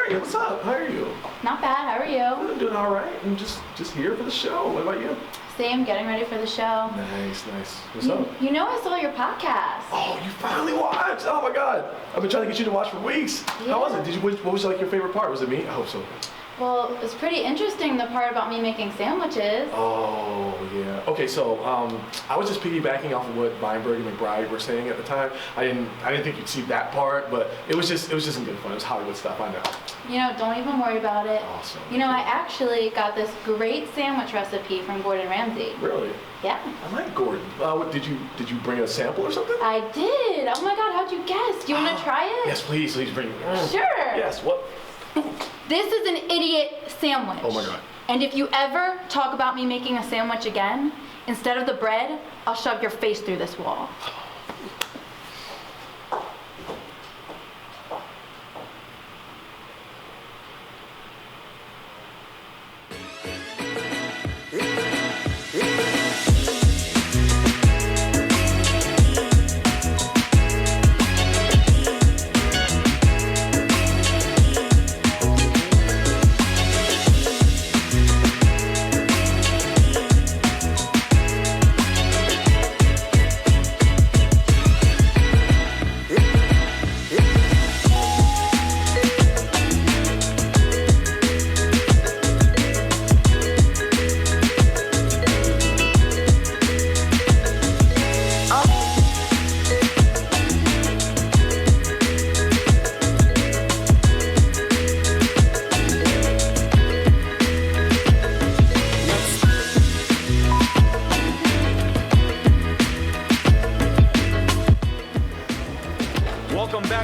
Mary, what's up? How are you? Not bad. How are you? I'm doing all right. I'm just here for the show. What about you? Same, getting ready for the show. Nice. What's up? You know I saw your podcast. Oh, you finally watched! Oh my God! I've been trying to get you to watch for weeks. Yeah. How was it? What was like your favorite part? Was it me? I hope so. Well, it was pretty interesting, the part about me making sandwiches. Oh, yeah. Okay, so I was just piggybacking off of what Weinberg and McBride were saying at the time. I didn't think you'd see that part, but it was just some good fun. It was Hollywood stuff, I know. You know, don't even worry about it. Awesome. You know, I actually got this great sandwich recipe from Gordon Ramsay. Really? Yeah. I like Gordon. Did you bring a sample or something? I did. Oh my God, how'd you guess? Do you want to try it? Yes, please bring it. Sure. Yes, what? This is an idiot sandwich. Oh my God. And if you ever talk about me making a sandwich again, instead of the bread, I'll shove your face through this wall.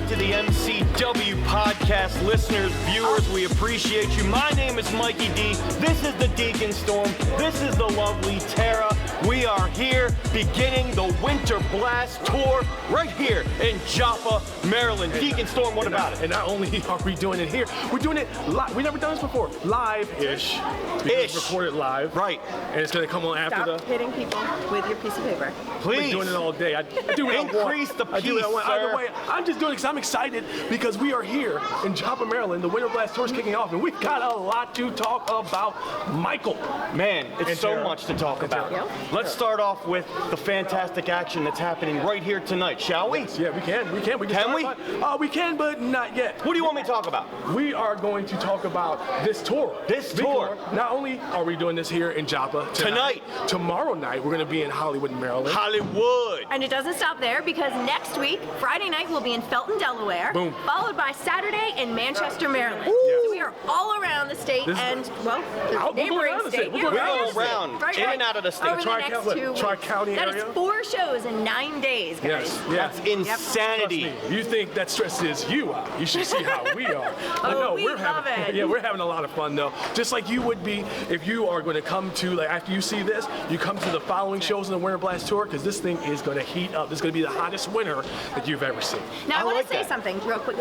To the MCW podcast listeners, viewers, we appreciate you. My name is Mikey D. This is the Deacon Storm. This is the lovely Tara. We are here beginning the Winter Blast Tour right here in Joppa, Maryland. Deacon Storm, what about it? And not only are we doing it here, we're doing it live. We've never done this before. Live-ish. It's recorded live. Right. And it's going to come on after Stop hitting people with your piece of paper. Please. I've been doing it all day. I do it. Increase the I do it. peace, Either way, I'm just doing it because I'm excited because we are here in Joppa, Maryland. The Winter Blast Tour is kicking off, and we've got a lot to talk about. Michael. Man, it's And so Tara. much to talk about. Tara. Let's start off with the fantastic action that's happening right here tonight, shall we? Yeah, we can. We can. We can, but not yet. What do you want me to talk about? We are going to talk about this tour. Tour. Not only are we doing this here in Joppa Tonight. Tomorrow night, we're going to be in Hollywood, Maryland. Hollywood. And it doesn't stop there because next week, Friday night, we'll be in Felton, Delaware. Boom. Followed by Saturday in Manchester, Maryland. Yes. So we are all around the state and, well, the neighboring state. We're going We're going around, in and out of the state. Over the next 2 weeks. Tri-County That area? is 4 shows in 9 days, guys. Yes. That's insanity. Trust me, you think that stresses you out. You should see how we are. But we love it. Yeah, we're having a lot of fun though. Just like you would be if you are going to come to, like after you see this, you come to the following shows in the Winter Blast Tour because this thing is going to heat up. This is going to be the hottest winter that you've ever seen. Now, I want like to say that. something real quick.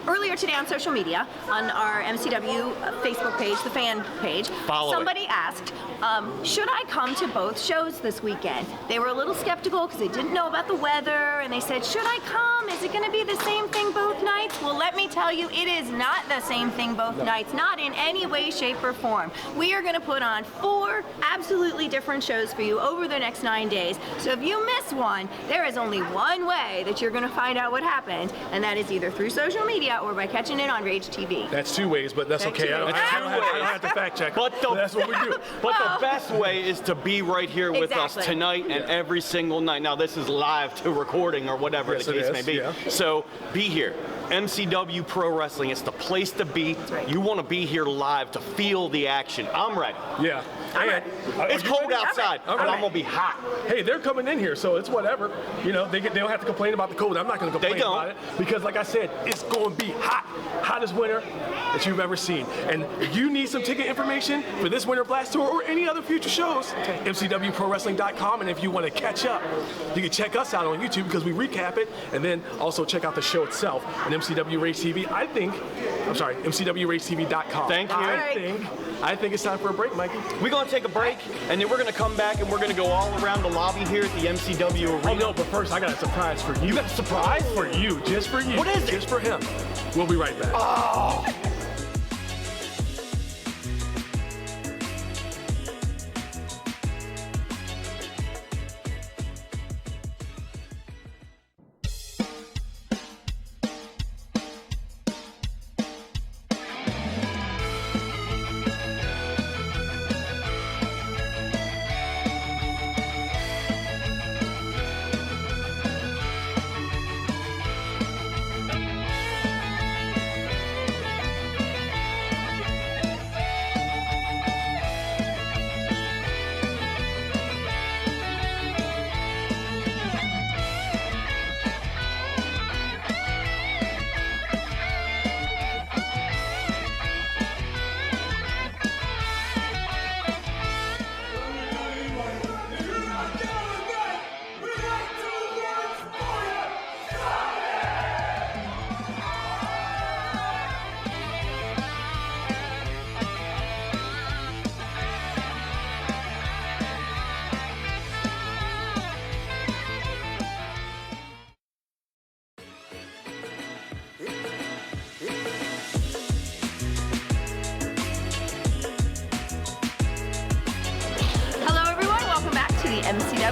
Earlier today on social media, on our MCW Facebook page, the fan page, Follow somebody asked, should I come to both shows this weekend? They were a little skeptical because they didn't know about the weather, and they said, should I come? Is it going to be the same thing both nights? Well, let me tell you, it is not the same thing both nights, not in any way, shape, or form. We are going to put on 4 absolutely different shows for you over the next 9 days. So if you miss one, there is only one way that you're going to find out what happened, and that is either through social media or by catching it on Rage TV. That's 2 ways, but that's That's okay. 2 I don't ways. have to fact check. But That's what we do. But the best way is to be right here with us Exactly. tonight and every single night. Now, this is live to recording or whatever Yes, the it case may is, be. yeah. So be here. MCW Pro Wrestling, it's the place to be. right. You want to be here live to feel the action. I'm ready. Yeah. And, It's cold outside, I'm but ready. I'm going to be hot. Hey, they're coming in here, so it's whatever. You know, they don't have to complain about the cold. I'm not going to complain don't. about it because, like I said, it's going to be hot, hottest winter that you've ever seen. And if you need some ticket information for this Winter Blast Tour or any other future shows, MCWProWrestling.com. And if you want to catch up, you can check us out on YouTube because we recap it, and then also check out the show itself on MCW Rage TV. MCWRageTV.com. Thank you. I think it's time for a break, Mikey. We're going to take a break, and then we're going to come back, and we're going to go all around the lobby here at the MCW Arena. Oh no, but first I got a surprise for you. You got a surprise? For you, just for you. What is it? Just for him. We'll be right back. Oh,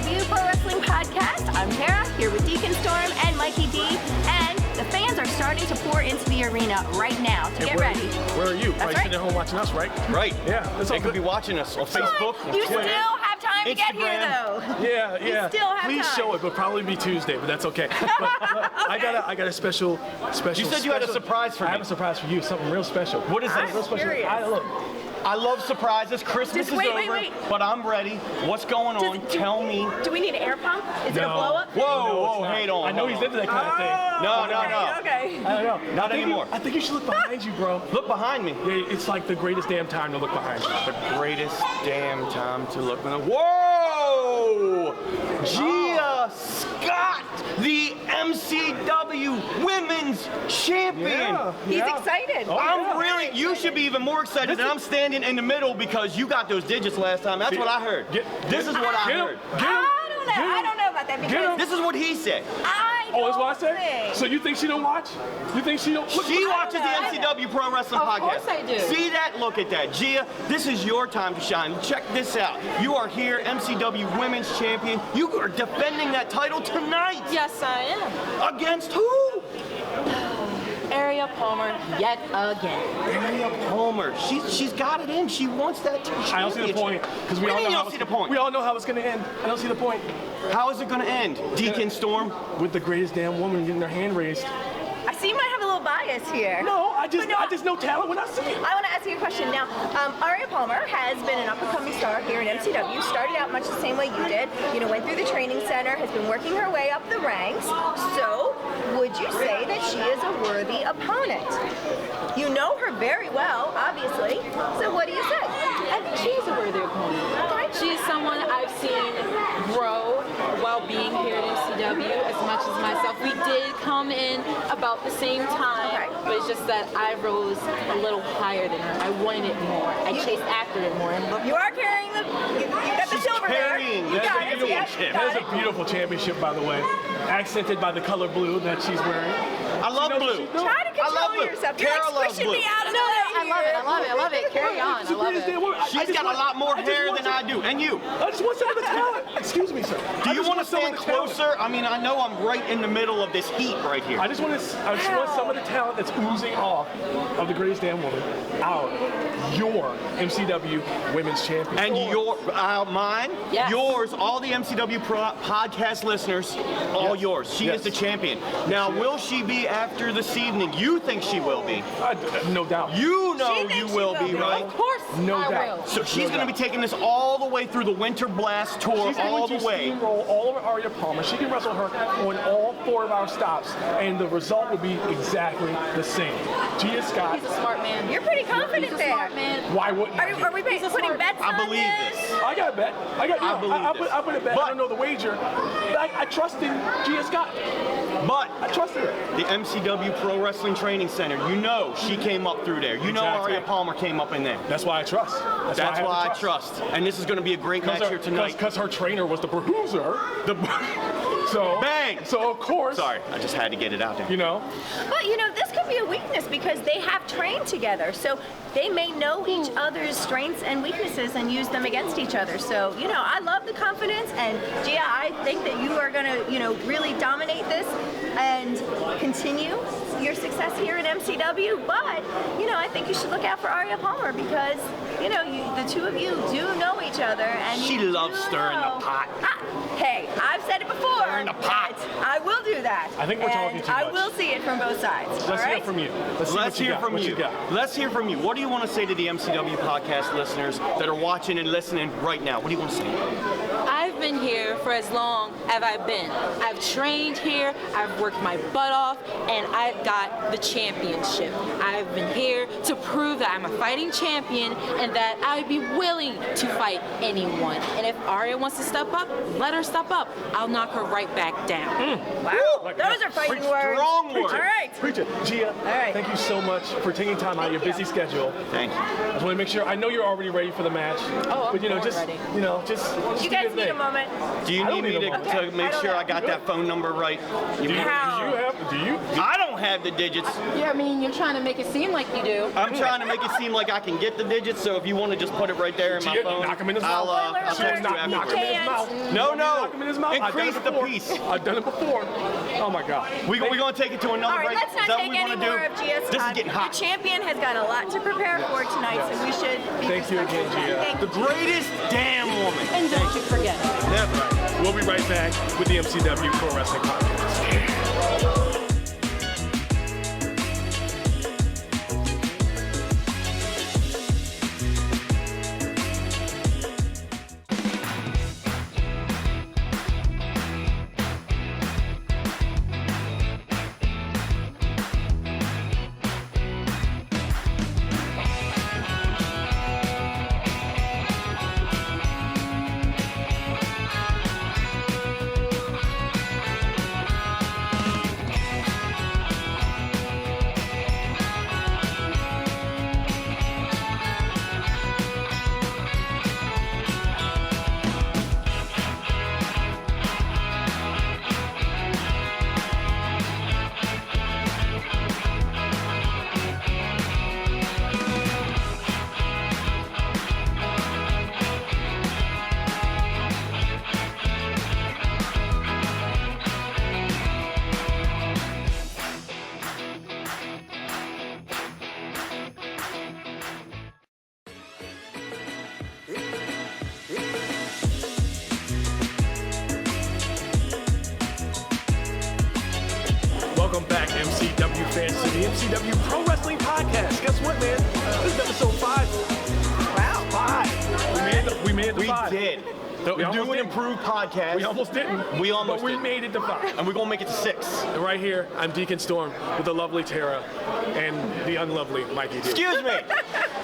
MCW Pro Wrestling Podcast. I'm Tara, here with Deacon Storm and Mikey D, and the fans are starting to pour into the arena right now to get ready. Where are you? That's Right, right. sitting at home watching us, right? Right. Yeah, that's all They could good. be watching us on Facebook. You still have time to get here, Instagram. though. Yeah. still have Please time. show it, but probably be Tuesday, but that's okay. But, I got a special. You said you had a surprise for I me. have a surprise for you, something real special. What is that? Real special. curious. Look, I love surprises. Christmas Just wait, is over, wait. but I'm ready. What's going on? Tell me. Do we need an air pump? Is it a No. blow up? Whoa, it's hate not. on. I know he's into that kind of thing. No. Okay. I don't know. Not anymore. I think you should look behind you, bro. Look behind me. Yeah, it's like the greatest damn time to look behind you. The greatest damn time to look. Whoa! Gia Scott, the MCW Women's Champion. He's excited. Oh, I'm really, you should be even more excited that I'm standing in the middle because you got those digits last time. That's what I heard. This is what I heard. I don't know about that because This is what he said. Oh, that's what I said? think- So you think she don't watch? You think she don't? Look, She I watches the know. MCW Pro Wrestling Of Podcast. course I do. See that? Look at that. Gia, this is your time to shine. Check this out. You are here, MCW Women's Champion. You are defending that title tonight. Yes, I am. Against who? Ariel Palmer, yet again. Ariel Palmer. She's got it in. She wants that championship. I don't see the point because we What do all you mean know you how don't see the point? We all know how it's gonna end. I don't see the point. How is it going to end? Deacon Storm? With the greatest damn woman getting her hand raised. I see you might have a little bias here. No, I But no, just know talent when I see it. I want to ask you a question. Now, Aria Palmer has been an up-and-coming star here in MCW. Started out much the same way you did. You know, went through the training center, has been working her way up the ranks. So, would you say that she is a worthy opponent? You know her very well, obviously. So, what do you say? I think she is a worthy opponent. She is someone I've seen grow while being here at MCW as much as myself. We did come in about the same time, but it's just that I rose a little higher than her. I wanted it more. I chased after it more. And look, You are carrying the. You got the She's silver there. carrying You the got it. championship. Yeah, That got is it. a beautiful championship, by the way. Accented by the color blue that she's wearing. I love knows blue. what she's doing. Try to I love control blue. yourself. You're Tara like loves squishing blue. me out of the no, way. I love it. I love it. I love it. Carry on. It's I the love greatest it. damn woman. She's got a lot more hair than I do. And you? I just want some of the talent. Excuse me, sir. Do you want to stand closer? I mean, I know I'm right in the middle of this heat right here. I just want some of the talent that's oozing off of the greatest damn woman, your MCW Women's Champion. And mine, Yes. yours, all the MCW podcast listeners, all Yes. yours. She Yes. is the champion. Now, will she be after this evening? You think she will be? No doubt. You know She you thinks she will will be, be. right? Of course, No I doubt. will. So she's going to be taking this all the way through the Winter Blast Tour, She's all going the to way. steamroll all of Aria Palmer. She can wrestle her on all 4 of our stops, and the result would be exactly the same. Gia Scott. He's a smart man. You're pretty confident He's a there. smart man. Why wouldn't Are, I be? are we putting bets I on believe this? this. I got a bet. I believe this. put a bet. But- I don't know the wager. But I trust in Gia Scott. But I trusted her. the MCW Pro Wrestling Training Center, you know she came up through there. You know Exactly. Aria Palmer came up in there. That's why I trust. That's why I trust. And this is going to be a great match here tonight. Because her trainer was the bruiser. So Bang! So of course. Sorry, I just had to get it out there. You know. But you know, this could be a weakness because they have trained together. So they may know each other's strengths and weaknesses and use them against each other. So, you know, I love the confidence, and Gia, I think that you are gonna, you know, really dominate this and continue your success here at MCW. But, you know, I think you should look out for Aria Palmer because, you know, the two of you do know each other, and She you loves do stirring the know- pot. Hey, I've said it before. Stirring the pot. but I will do that. I think we're talking and too I much. will see it from both sides. Let's all hear right? from you. Let's Hear from what you. got. Let's hear from you. What do you want to say to the MCW podcast listeners that are watching and listening right now? What do you want to say? I've been here for as long as I've been. I've trained here, I've worked my butt off, and I've got the championship. I've been here to prove that I'm a fighting champion and that I'd be willing to fight anyone. And if Aria wants to step up, let her step up. I'll knock her right back down. Wow, those are fighting words. Strong All words. right. Preach it. Gia, right. thank you so much for taking time out of your Thank busy you. schedule. Thank you. I just want to make sure, I know you're already ready for the match. Oh, I'm but more just, ready. just You do guys your need a thing. moment moment. Do you need me to make sure I got that phone number right? Do you? I don't have the digits. Yeah, I mean, you're trying to make it seem like you do. I'm trying to make it seem like I can get the digits, so if you want to just put it right there in my phone, knock him in his mouth. I'll text you afterwards. Knock him in his mouth. No, Knock him in his mouth. increase the piece. I've done it before. Oh my God. We're going to take it to another All right, break. let's not take any more of Gia's This is time. getting hot. The champion has got a lot to prepare for tonight, so we should be Thank you again, respectful. Gia. Thank The you. greatest damn woman. And don't you forget it. Never. We'll be right back with the MCW Pro Wrestling Podcast. Welcome back, MCW fans, to the MCW Pro Wrestling Podcast. Guess what, man? This is episode 5. Wow. 5. We made it to 5. We did. We almost Do an did. improved podcast. We almost didn't. We almost But we did. made it to 5. And we're going to make it to 6. And right here, I'm Deacon Storm with the lovely Tara and the unlovely Mikey D. Excuse me.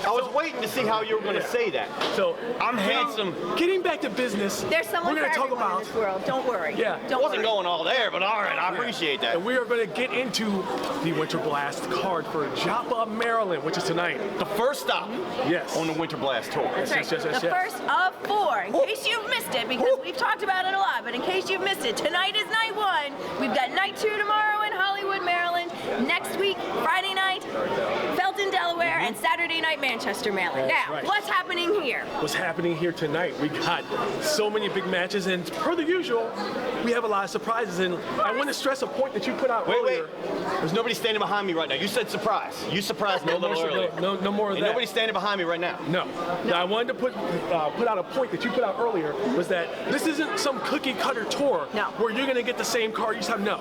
I was waiting to see how you were going to say that. So I'm handsome. Getting back to business, There's someone we're for going to talk everyone about in this world. Don't worry. Yeah. Don't Wasn't worry. going all there, but all right, I appreciate that. And we are going to get into the Winter Blast card for Joppa, Maryland, which is tonight. The first stop Yes. on the Winter Blast tour. That's right. yes, The yes. first of 4, in case you've missed it, because we've talked about it a lot, but in case you've missed it, tonight is night 1. We've got night 2 tomorrow in Hollywood, Maryland. Next week, Friday night, Felton, Delaware, and Saturday night, Manchester, Maryland. That's Now, right. what's happening here? What's happening here tonight? We got so many big matches, and per the usual, we have a lot of surprises. And I want to stress a point that you put out Wait. earlier. There's nobody standing behind me right now. You said surprise. You surprised me a little earlier. No more of Ain't that. nobody standing behind me right now. No. Now, I wanted to put out a point that you put out earlier, was that this isn't some cookie cutter tour No. where you're going to get the same card each time. No.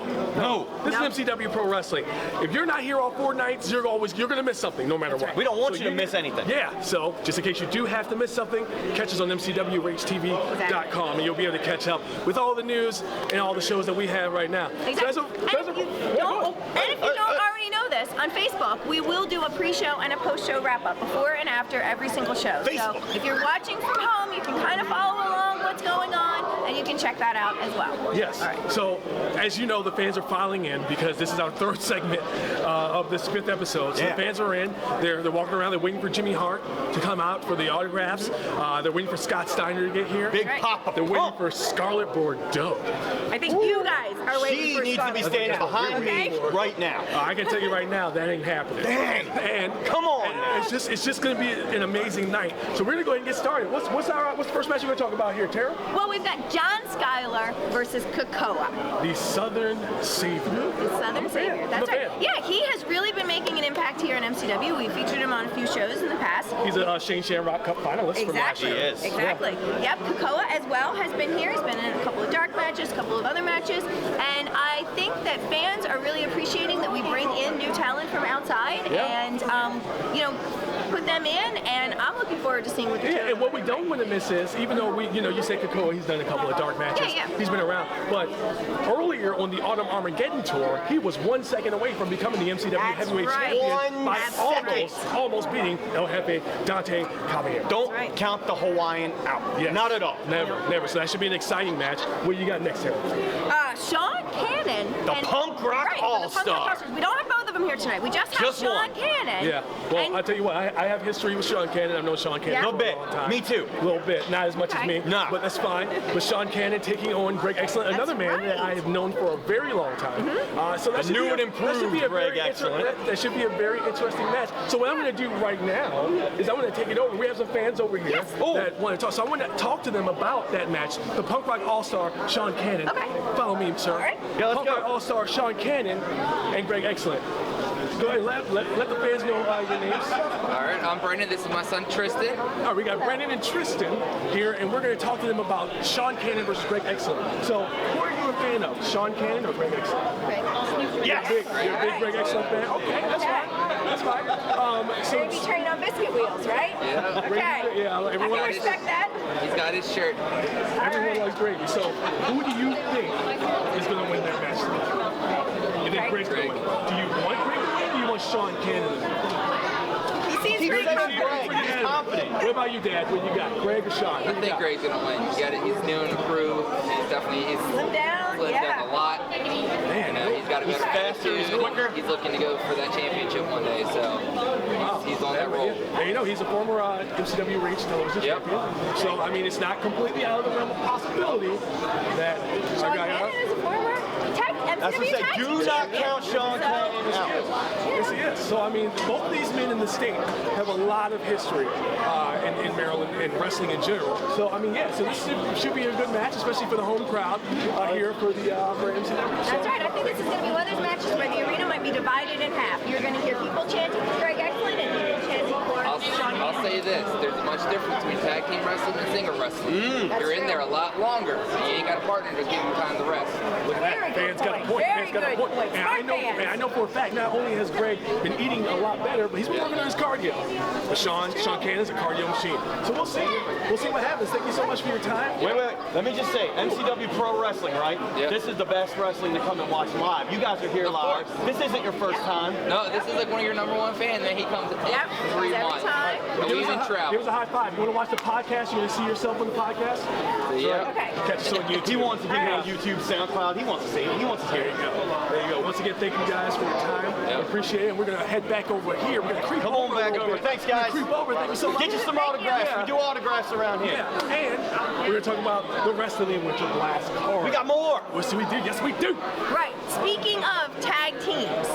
This No. is MCW Pro Wrestling. If you're not here all 4 nights, you're going to miss something no matter what. We don't want So you to miss anything. Yeah. So just in case you do have to miss something, catch us on MCWRageTV.com and you'll be able to catch up with all the news and all the shows that we have right now. Exactly. So And if you don't already know this, on Facebook, we will do a pre-show and a post-show wrap-up before and after every single show. Facebook. So if you're watching from home, you can kind of follow along what's going on, and you can check that out as well. Yes. All right. So, as you know, the fans are filing in because this is our 3rd segment of this 5th episode. So Yeah. the fans are in. They're walking around. They're waiting for Jimmy Hart to come out for the autographs. They're waiting for Scott Steiner to get here. Big Right. Papa They're waiting Pump. for Scarlett Bordeaux. I think you guys are waiting She for needs to be Scarlett standing Bordeaux. behind Okay? me right now. I can tell you right now that ain't happening. Dang. And Come on and now. it's just going to be an amazing night. So we're going to go ahead and get started. What's the first match we're going to talk about here, Tara? Well, we've got John Schuyler versus Kakoa, The Southern Savior. the Southern Savior. That's I'm a right. fan. Yeah, he has really been making an impact here in MCW. We featured him on a few shows in the past. He's a Shane Shamrock Cup finalist from last Exactly. year. He is. Exactly. Yep. Kakoa as well has been here. He's been in a couple of dark matches, a couple of other matches, and I think that fans are really appreciating that we bring in new talent from outside and put them in. And I'm looking forward to seeing what the Yeah, show. and what we don't want to miss is, even though you say Kakoa, he's done a couple of dark matches. Yeah. He's been around. But earlier on the Autumn Armageddon tour, he was 1 second away from becoming the MCW That's Heavyweight right. Champion by 1 second. almost beating El Jefe Dante Caballero. Don't right. count the Hawaiian out. Yes. Not at all. Never. So that should be an exciting match. What do you got next, Sarah? Sean Cannon. The Punk Rock right, the Punk Rock All-Star. All-Stars. We don't have both of them here tonight. We just have Sean one. Cannon. Yeah. Well, and I'll tell you what. I have history with Sean Cannon. I've known Sean Cannon Yeah. for A little bit. a long time. Me too. A little bit. Not as much as me. Nah. But that's fine. But Sean Cannon taking on Greg Excellent, another man that I have known for a very long time. So that A should new be and improved Greg Excellent. That should be a very interesting match. So what I'm going to do right now is I'm going to take it over. We have some fans over here that want to talk. So I want to talk to them about that match. The Punk Rock All-Star Sean Cannon. Okay. Follow me, sir. All right. Yeah, let's Punk go. Rock All-Star Sean Cannon and Greg Excellent. Go ahead, let the fans know your names. All right, I'm Brandon. This is my son Tristan. All right, we got Brandon and Tristan here, and we're going to talk to them about Sean Cannon versus Greg Excellent. So, who are you a fan of, Sean Cannon or Greg Excellent? Yes. You're a big Greg Excellent fan? Okay, that's fine. That's fine. So, Maybe trained on biscuit wheels, right? Yeah. Okay. yeah, I everyone can likes, respect that. He's got his shirt. everyone likes gravy. So, who do you think is going to win that match tonight? You think Greg's going to win? Do you want Greg to win or do you want Sean Cannon to win? He seems He's pretty actually confident. Greg. He's confident. What about you, Dad? What you got? Greg or Sean? I think Greg's gonna win. You got it. He's new and improved. He's Slim down, slimmed yeah. down a lot. Man, He's got a better faster, he's attitude. quicker. He's looking to go for that championship one day. So he's on that roll. And you know, he's a former MCW Reach television Yep. champion. So, I mean, it's not completely out of the realm of possibility that Sean Cannon is a former That's what I MCW said. tag Do team not champion. count Sean Cannon out. Yes, he is. So, I mean, both of these men in the state have a lot of history in Maryland and wrestling in general. So, I mean, yeah, so this should be a good match, especially for the home crowd here for MCW. So, That's right. I think this is going to be one of those matches where the arena might be divided in half. You're going to hear people chanting for Greg Excellent and people chanting for Sean I'll Cannon. say this: there's much difference between tag team wrestling and single wrestling. You're in there a lot longer. So you ain't got a partner to give you time to rest. Look at that. Very Fans good got a point. point. Very Fans got a good point. point. And I know for a fact, not only has Greg been eating a lot better, but he's been working on his cardio. But Sean Cannon's a cardio machine. So we'll see. We'll see what happens. Thank you so much for your time. Wait. Let me just say, MCW Pro Wrestling, right? Yeah. This is the best wrestling to come and watch live. You guys are here Of live. course. This isn't your first time. No, this is like one of your #1 fans, and he comes Yep, every every month. time. Give He's us in Give travel. us a high five. You want to watch the podcast? You want to see yourself on the podcast? Yeah. Okay. Catch us on YouTube. He wants to get All on YouTube, SoundCloud. He wants to see it. He wants to hear There it. you go. There you go. Once again, thank you guys for your time. Yep. Appreciate it. And we're going to head back over here. We're going to creep Come over on back a little over. bit. Thanks, We're gonna guys. Creep over. Thank you so much. Get you some autographs. Yeah. We do autographs around here. Yeah, and we're going to talk about the rest of the Winter Blast card. We got more. What do we do? Yes, we do. Right. Speaking of tag teams,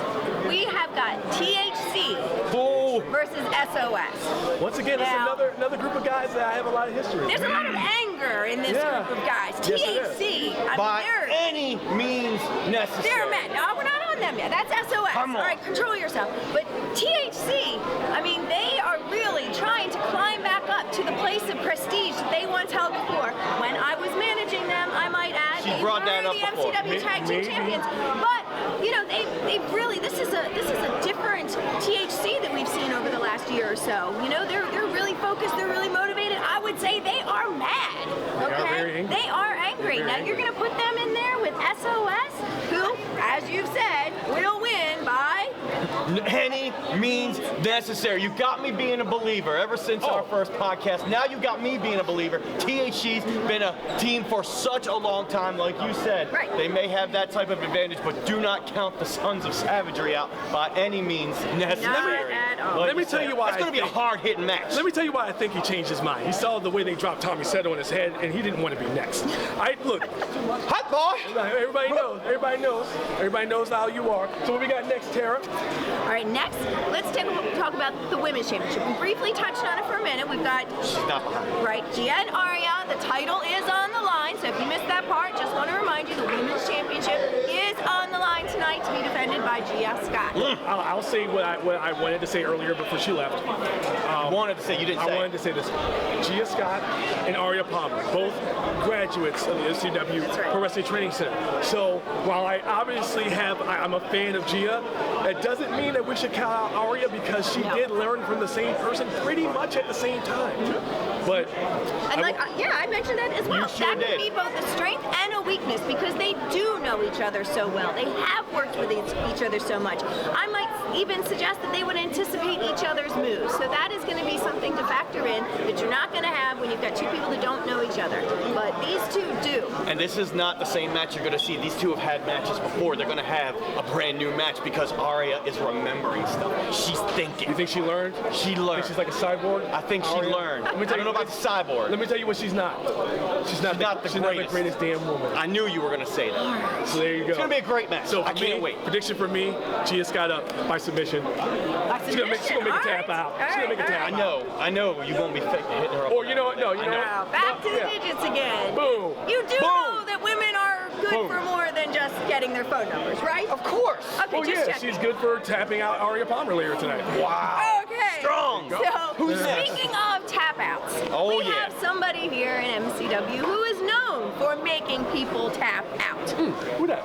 we have got THC Bull. versus SOS. Once again, it's Now- another group of guys that I have a lot of history with. There's a lot of anger in this Yeah. group of guys. Yes, it is. THC, I By mean, they're any means necessary. they're men. No, we're not on them yet. That's SOS. Come on. All right, control yourself. But THC, I mean, they are really trying to climb back up to the place of prestige that they once held before. When I was managing them, I might add, She they brought were that up the before. MCW Tag Team Maybe. Champions. But you know, they really this is a different THC that we've seen over the last year or so. You know, they're really focused. They're really motivated. I would say they are mad. They are Okay, very angry. they are angry. They're Now very you're going to put them in there with SOS, who, as you've said, will win by. Any means necessary. You got me being a believer ever since our first podcast. Now you got me being a believer. THC's been a team for such a long time, like you said. Right. They may have that type of advantage, but do not count the Sons of Savagery out by any means necessary. at all. Like Let me you said, tell you why It's going to be a hard-hitting match. Let me tell you why I think he changed his mind. He saw the way they dropped Tommy Seto on his head, and he didn't want to be next. Look, Hot boy! everybody knows. Everybody knows. Everybody knows how you are. So what we got next, Tara? All right, next, let's talk about the Women's Championship. We briefly touched on it for a minute. We've got, She's not behind. right, Gia and Aria. The title is on the line, so if you missed that part, just want to remind you the Women's Championship is on the line tonight to be defended by Gia Scott. I'll say what I wanted to say earlier before she left. I wanted to say, you didn't I say. wanted to say this. Gia Scott and Aria Palmer, both graduates of the MCW That's right. Pro Wrestling Training Center. So while I obviously I'm a fan of Gia, it doesn't mean that we should count out Aria because she No. did learn from the same person pretty much at the same time. But And I mentioned that as well. You sure That could did. be both a strength and a weakness because they do know each other so well. They have worked with each each other so much. I might even suggest that they would anticipate each other's moves. So that is going to be something to factor in that you're not going to have when you've got two people that don't know each other. But these two do. And this is not the same match you're going to see. These two have had matches before. They're going to have a brand new match because Arya is remembering stuff. She's thinking. You think she learned? She learned. Think she's like a cyborg? I think she learned. I don't know about the cyborg. Let me tell you what she's not. She's not the greatest damn woman. I knew you were going to say that. So there you go. It's going to be a great match. So I can't wait. Prediction for me, Gia Scott up by submission. She's gonna make a tap out. She's gonna make a tap out. I know you won't be hitting her up. Or you know what? No, you know Wow, what? back to the digits again. Boom. You do Boom. know that women are good Boom. for more than just getting their phone numbers, right? Of course. Okay, Oh just yeah, checking. she's good for tapping out Arya Palmer later tonight. Wow. Okay. Strong. So, Who's next? speaking of tap outs, Oh, we yeah. have somebody here in MCW who is known for making people tap out. Who that?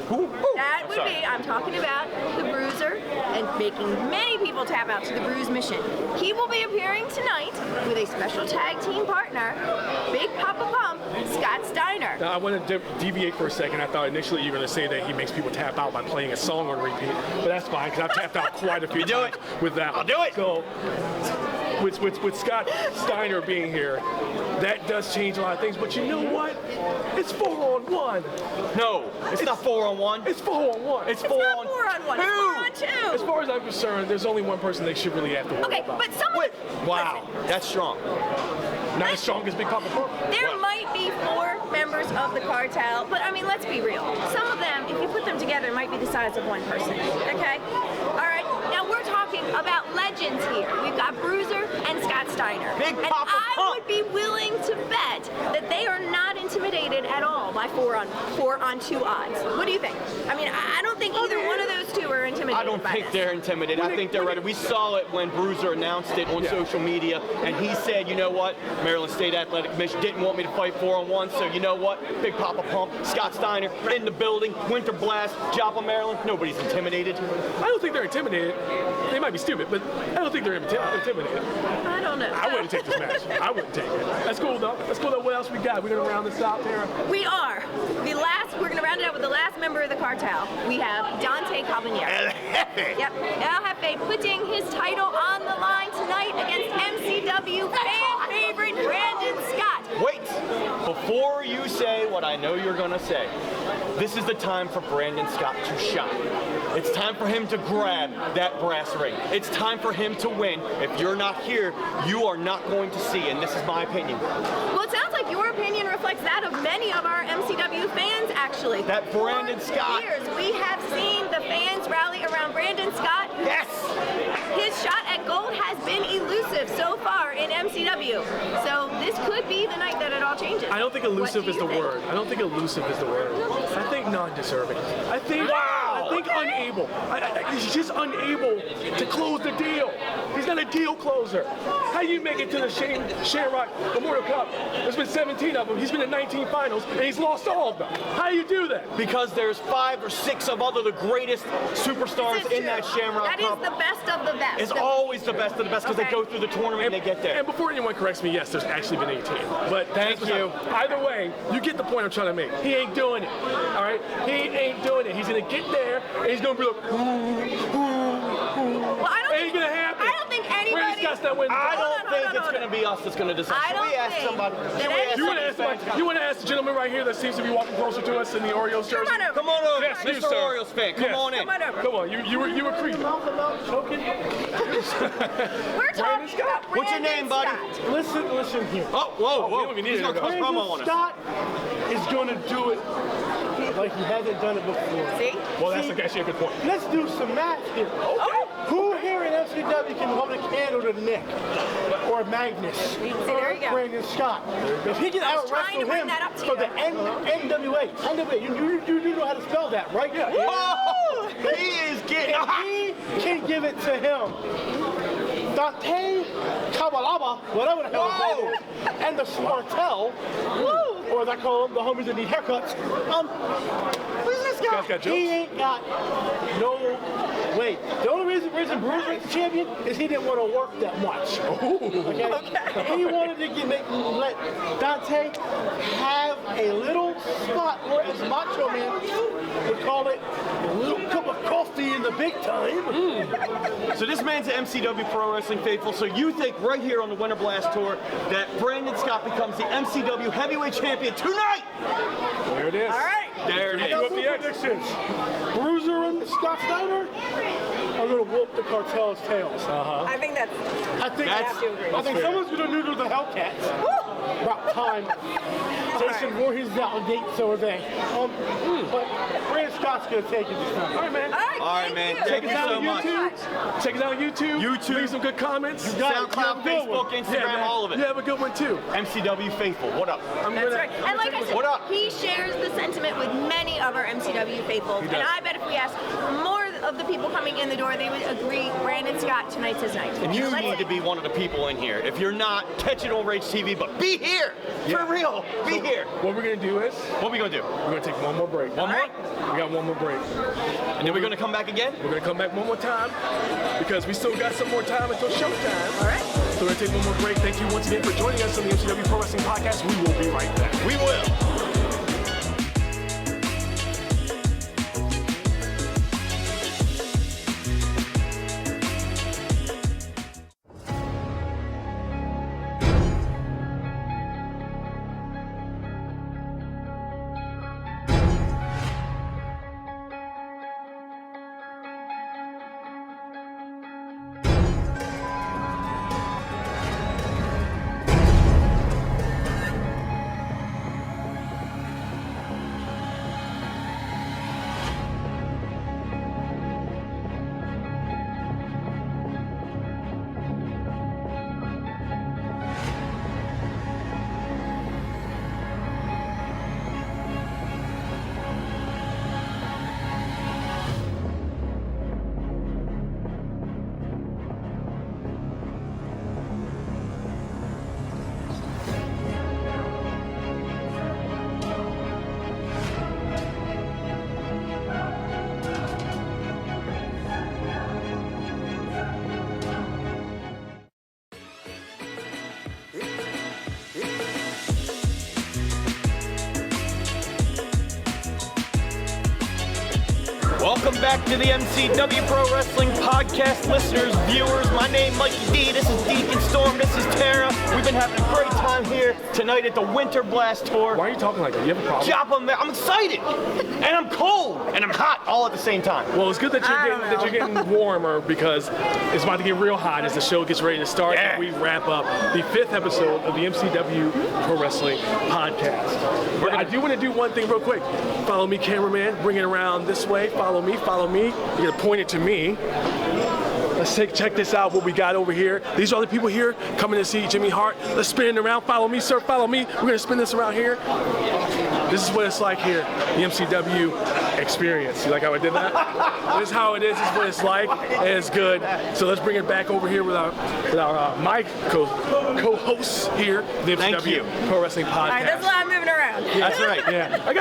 Who? That would be, I'm talking about the Bruiser and making many people tap out to the Bruise mission. He will be appearing tonight with a special tag team partner, Big Papa Pump, Scott Steiner. Now, I want to deviate for a second. I thought initially you were going to say that he makes people tap out by playing a song on repeat, but that's fine because I've tapped out quite a few times with that. I'll do it. So, with Scott Steiner being here, that does change a lot of things. But you know what? It's 4-on-1. No, it's not 4-on-1. It's 4-on-1. It's It's four not on 4-on-1, it's 4-on-2. As far as I'm concerned, there's only one person they should really have to worry Okay, about. but someone. Wow, that's strong. Not as strong as Big Papa Pump. There might be 4 members of the cartel, but I mean, let's be real. Some of them, if you put them together, might be the size of one person. Okay? All right. Now we're talking about legends here. We've got Bruiser and Scott Steiner. Big and Papa I Pump. would be willing to bet that they are not intimidated at all by 4-on-2 odds. What do you think? I mean, I don't think either one of those two are intimidated. I don't by think this. they're intimidated. I think they're ready. We saw it when Bruiser announced it on social media, and he said, you know what, Maryland State Athletic Commission didn't want me to fight 4-on-1, so you know what, Big Papa Pump, Scott Steiner in the building, Winter Blast, Joppa, Maryland. Nobody's intimidated. I don't think they're intimidated. They might be stupid, but I don't think they're intimidated. I don't know. I wouldn't take this match. I wouldn't take it. That's cool though. That's cool though. What else we got? We're gonna round this out, Tara. We are. We're going to round it out with the last member of the cartel. We have Dante Caballero. Yep. El Jefe putting his title on the line tonight against MCW fan favorite Brandon Scott. Wait, before you say what I know you're gonna say, this is the time for Brandon Scott to shine. It's time for him to grab that brass ring. It's time for him to win. If you're not here, you are not going to see, and this is my opinion. Well, it sounds like your opinion reflects that of many of our MCW fans, actually. That Brandon For Scott. years, we have seen the fans rally around Brandon Scott. Yes! His shot at gold has been elusive so far in MCW. So this could be the night that it all changes. I don't think elusive What is do the you word. I don't think elusive is the word. I think non-deserving. I think unable. He's just unable to close the deal. He's not a deal closer. How you make it to the Shamrock Memorial Cup? There's been 17 of them. He's been in 19 finals, and he's lost all of them. How do you do that? Because there's 5 or 6 of the greatest superstars in that Shamrock That is Cup. the best of the best. It's always the best of the best because they go through the tournament and they get there. And before anyone corrects me, yes, there's actually been 18. But Thank you. Either way, you get the point I'm trying to make. He ain't doing it. All right? He ain't doing it. He's going to get there, and he's going to be like, Well, I don't ain't going to happen. I don't think anybody. Brandon Scott's not winning. I don't think hold on. it's going to be us that's going to decide. I Should don't we ask think somebody? that Should we ask You want to ask somebody? somebody, you want to ask the gentleman right here that seems to be walking closer to us in the Orioles jersey? Come on over. Come on over, Yes, you, Mr. sir. Orioles fan. Come Yes. on in. Come on over. Come on, you were creeping. We're talking Scott. about What's your name, buddy? Scott. Listen here. Oh, whoa, we whoa. don't even need He's it going to to go. cause promo on us. Scott is going to do it like he hasn't done it before. See? Well, that's actually a good point. Let's do some math here. Oh. Who here in MCW can hold a candle to Nick or Magnus? See, there you go. Brandon Scott. If he can I was out trying to wrestle bring him that up to for you. the NWA, you know how to spell that, right? Yeah. Whoa! He is getting If he can give it to him, Dante Kabalaba, whatever the hell his name is, and the Smartell, or as I call them, the homies that need haircuts. Who's this guy? Guy's got He jokes. ain't got no way. The only reason reason Bruiser is the champion is he didn't want to work that much. Okay? He wanted to let Dante have a little spot where, as Macho Man would call it, a little cup of coffee in the big time. So this man's an MCW Pro Wrestling faithful. So you think right here on the Winter Blast Tour that Brandon Scott becomes the MCW Heavyweight Champion tonight? There it is. All right. There it I got is. two predictions. Bruiser and Scott Steiner are going to whoop the cartel's tails. I think that's. I think That's- I think someone's going to noodle the Hellcats. About time. Jason Voorhees validates over there. But Brandon Scott's going to take it this time. All right, man. All right, man. Thank you so much. Check us out on YouTube. YouTube. Leave some good comments. SoundCloud, Facebook, Instagram, man. all of it. You have a good one too. MCW faithful. What up? That's right. And like I said, What up? he shares the sentiment with many of our MCW faithfuls. And I bet if we ask more of the people coming in the door, they would agree Brandon Scott, tonight's his night. And you Let's- need to be one of the people in here. If you're not, catch it on Rage TV, but be here. For real. Be here. What we're gonna do is What are we going to do? we're gonna take one more break. One more? We got one more break. And then we're going to come back again? We're gonna come back one more time because we still got some more time until showtime. All right. So we're gonna take one more break. Thank you once again for joining us on the MCW Pro Wrestling Podcast. We will be right back. We will. Welcome back to the MCW Pro Wrestling Podcast, listeners, viewers. My name is Mikey D. This is Deacon Storm. This is Tara. We've been having a great time here tonight at the Winter Blast Tour. Why are you talking like that? You have a problem? Joppa, man, I'm excited, and I'm cold, and I'm hot all at the same time. Well, it's good that you're getting warmer because it's about to get real hot as the show gets ready to start and we wrap up the 5th episode of the MCW Pro Wrestling Podcast. I do want to do one thing real quick. Follow me, cameraman. Bring it around this way. Follow me. Follow me. You're gonna point it to me. Let's check this out, what we got over here. These are the people here coming to see Jimmy Hart. Let's spin it around. Follow me, sir. Follow me. We're gonna spin this around here. This is what it's like here, the MCW experience. You like how I did that? This is how it is. This is what it's like. And it's good. So let's bring it back over here with our my co-hosts here, the MCW Pro Wrestling Podcast. All right, that's a lot of moving around. That's right. Yeah, I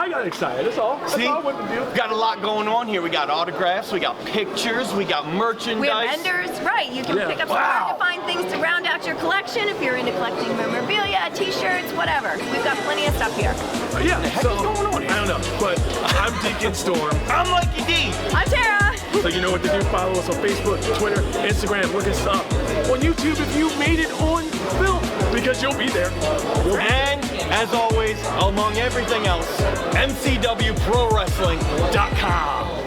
got excited. That's all. That's See, all I wanted to do. got a lot going on here. We got autographs, we got pictures, we got merchandise. We have vendors, right? You can pick up some hard to find things to round out your collection if you're into collecting memorabilia, t-shirts, whatever. We've got plenty of stuff here. Yeah, so I don't know, but I'm Deacon Storm. I'm Mikey D. I'm Tara. So you know what to do. Follow us on Facebook, Twitter, Instagram. Look us up on YouTube if you made it on film because you'll be there. And as always, among everything else, MCWProWrestling.com.